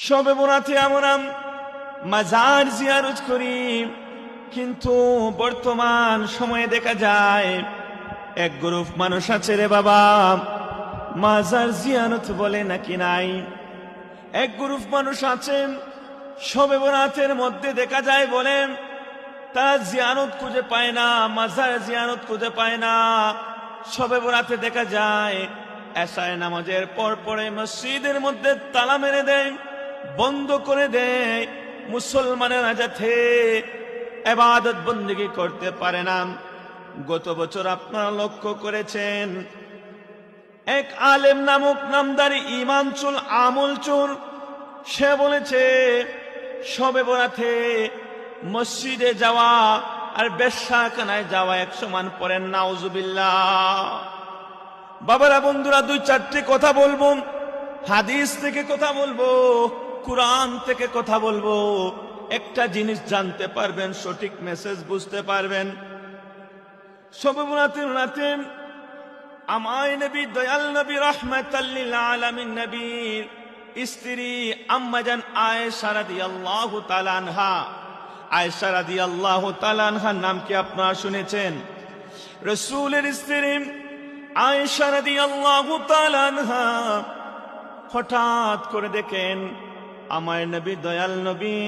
শবে বরাতে আমরা মাজার জিয়ারত করি, কিন্তু বর্তমান সময়ে দেখা যায় এক গ্রুপ মানুষ আছে রে বাবা, মাজার জিয়ারত বলে নাকি নাই। এক গ্রুপ মানুষ আছেন শবে বরাতের মধ্যে দেখা যায় বলেন তারা জিয়ারত খুঁজে পায় না, মাজার জিয়ারত খুঁজে পায় না। শবে বরাতে দেখা যায় এশার নামাজের পর পরে মসজিদের মধ্যে তালা মেরে দেয়, বন্ধ করে দেয়, মুসলমানেরা যাতে ইবাদত বন্দেগী করতে পারে না। গত বছর আপনারা লক্ষ্য করেছেন এক আলেম নামক নামদারি ইমান চোর, আমল চোর, সে বলেছে শবে বরাতে মসজিদে যাওয়া আর বেশ্যাখানায় যাওয়া এক সমান। পড়েন নাউজুবিল্লাহ। বাবারা বন্ধুরা, দুই চারটি কথা বলবো, হাদিস থেকে কথা বলবো, কুরআন থেকে কথা বলবো। একটা জিনিস জানতে পারবেন, সঠিক মেসেজ বুঝতে পারবেন। শবে বরাতের রাতে আমার নবী, দয়াল নবী, রাহমাতাল লিল আলামিন নবীর স্ত্রী আম্মাজান আয়েশা রাদিয়াল্লাহু তাআলা আনহা, আয়েশা রাদিয়াল্লাহু তাআলা আনহার নাম কি আপনারা শুনেছেন? রাসূলের স্ত্রী আয়েশা রাদিয়াল্লাহু তাআলা আনহা হঠাৎ করে দেখেন আমার নবী, দয়াল নবী,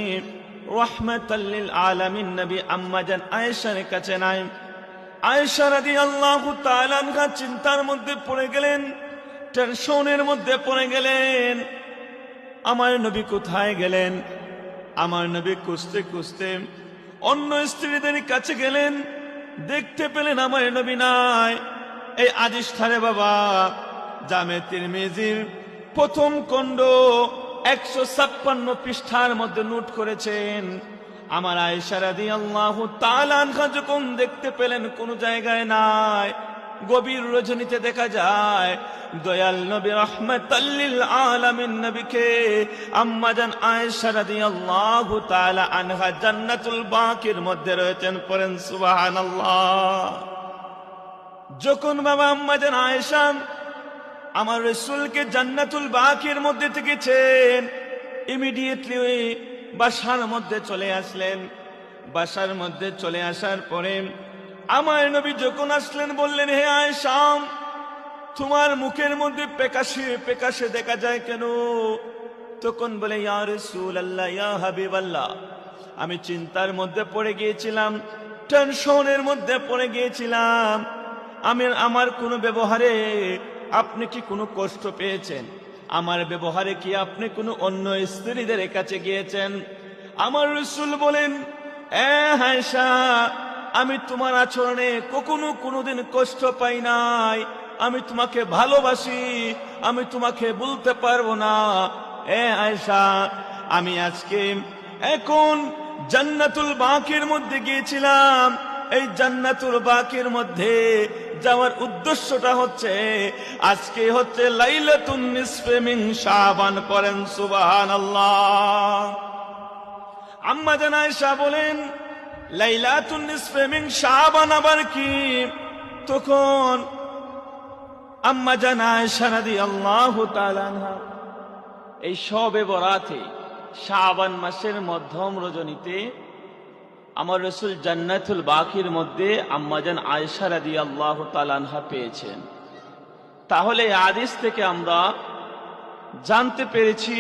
রাহমাতাল লিল আলামিন নবী আম্মাজান আয়েশার কাছে নাই। আয়েশা রাদিয়াল্লাহু তাআলা আনহা চিন্তার মধ্যে পড়ে গেলেন, টেনশনের মধ্যে পড়ে গেলেন। আমার নবী কোথায় গেলেন? আমার নবী খুঁজতে খুঁজতে অন্য স্ত্রীদের কাছে গেলেন, দেখতে পেলেন আমার নবী নাই। এই আদিষ্ঠানে বাবা জামে তিরমিজির প্রথম খণ্ড 156 পৃষ্ঠার মধ্যে নোট করেছেন। আমার আয়েশা রাদিয়াল্লাহু তাআলা আনহা যখন দেখতে পেলেন কোন জায়গায় নাই, গভীর রজনীতে দেখা যায় দয়াল নবী রাহমাতাল লিল আলামিন নবীকে আম্মাজান আয়েশা রাদিয়াল্লাহু তাআলা আনহা জান্নাতুল বাকির মধ্যে রয়েছেন। পড়েন সুবহানাল্লাহ। যখন বাবা আম্মাজান আয়েশা আমার রাসূলকে জান্নাতুল বাকির মধ্যে দেখেছেন, ইমিডিয়েটলি ওই বাসার মধ্যে চলে আসলেন। বাসার মধ্যে চলে আসার পরে আমার নবী যখন আসলেন বললেন, হে আয়েশা, তোমার মুখের মধ্যে পেকাশে পেকাশে দেখা যায় কেন? তখন বলে, ইয়া রাসূলুল্লাহ, ইয়া হাবিবাল্লাহ, আমি চিন্তার মধ্যে পড়ে গিয়েছিলাম, টেনশনের মধ্যে পড়ে গিয়েছিলাম। আমার কোনো ব্যবহারে আপনি কি কোনো কষ্ট পেয়েছেন? আমার ব্যবহারে কি আপনি কোনো অন্য স্ত্রীদের কাছে গিয়েছেন? আমার রাসূল বলেন, আয়েশা, আমি তোমার আচরণে কখনো কোনোদিন কষ্ট পাই নাই। আমি তোমাকে ভালোবাসি, আমি তোমাকে বলতে পারবো না। আয়েশা, আমি আজকে এখন জান্নাতুল বাকির মধ্যে গিয়েছিলাম। এই জান্নাতুল বাকির মধ্যে যাওয়ার উদ্দেশ্যটা হচ্ছে আজকে হচ্ছে লাইলাতুন নিসফে মিন শাবান। করেন সুবহানাল্লাহ। আম্মা জান আয়েশা বলেন, লাইলাতুন নিসফে মিন শাবান আবার কি? তখন আম্মা জান আয়েশা রাদিয়াল্লাহু তাআলা আনহা এই শবে বরাতে শাবান মাসের মধ্যম রজনীতে আমার রাসূল জান্নাতুল বাকির মধ্যে আম্মাজান আয়েশা রাদিয়াল্লাহু তাআলা আনহা পেয়েছেন। তাহলে এই হাদিস থেকে আমরা জানতে পেরেছি